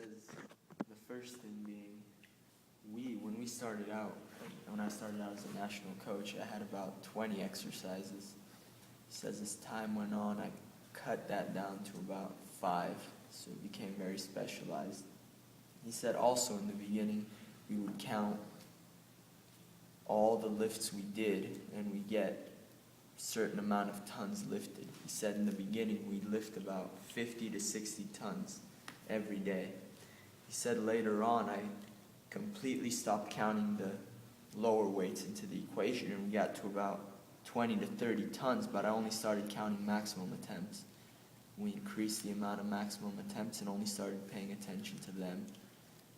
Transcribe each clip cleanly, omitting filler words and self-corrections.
says the first thing being, when we started out, when I started out as a national coach, I had about 20 exercises. He says as time went on, I cut that down to about 5, so it became very specialized. He said also in the beginning, we would count all the lifts we did, and we get a certain amount of tons lifted. He said in the beginning, we'd lift about 50 to 60 tons every day. He said later on, I completely stopped counting the lower weights into the equation, and we got to about 20 to 30 tons, but I only started counting maximum attempts. We increased the amount of maximum attempts and only started paying attention to them,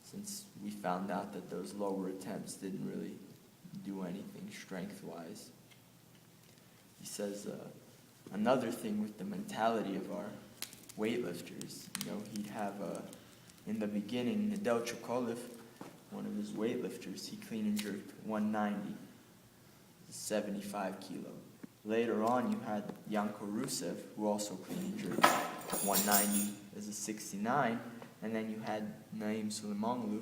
since we found out that those lower attempts didn't really do anything strength-wise. He says another thing with the mentality of our weightlifters, he'd have, in the beginning, Nadal Chokolev, one of his weightlifters, he clean and jerked 190, 75 kilo. Later on, you had Yanko Rusev, who also clean and jerked 190 as a 69, and then you had Naim Suleimanglu,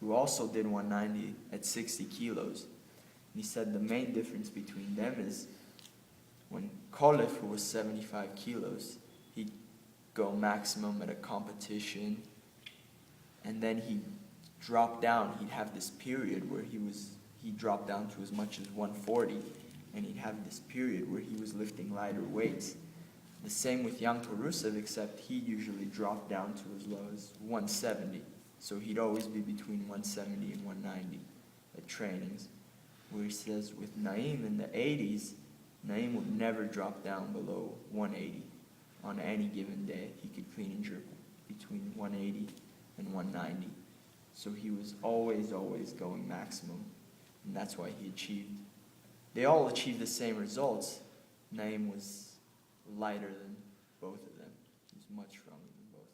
who also did 190 at 60 kilos. And he said the main difference between them is when Kolev, who was 75 kilos, he'd go maximum at a competition, and then he'd drop down. He'd have this period where he'd drop down to as much as 140, and he'd have this period where he was lifting lighter weights. The same with Yanko Rusev, except he'd usually drop down to as low as 170. So he'd always be between 170 and 190 at trainings. Where he says with Naim in the 80s, Naim would never drop down below 180 on any given day. He could clean and jerk between 180 and 190. So he was always going maximum. And that's why they all achieved the same results. Naim was lighter than both of them. He was much stronger than both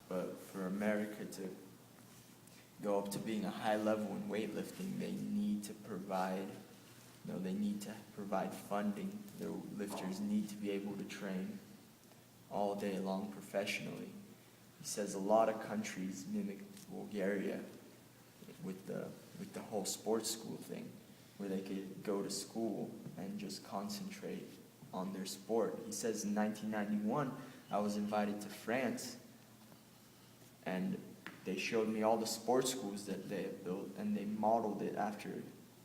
of them. But for America to go up to being a high level in weightlifting, they need to provide funding. Their lifters need to be able to train all day long professionally. He says a lot of countries mimic Bulgaria with the whole sports school thing, where they could go to school and just concentrate on their sport. He says in 1991, I was invited to France, and they showed me all the sports schools that they had built, and they modeled it after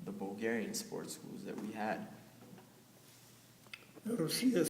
the Bulgarian sports schools that we had. Росія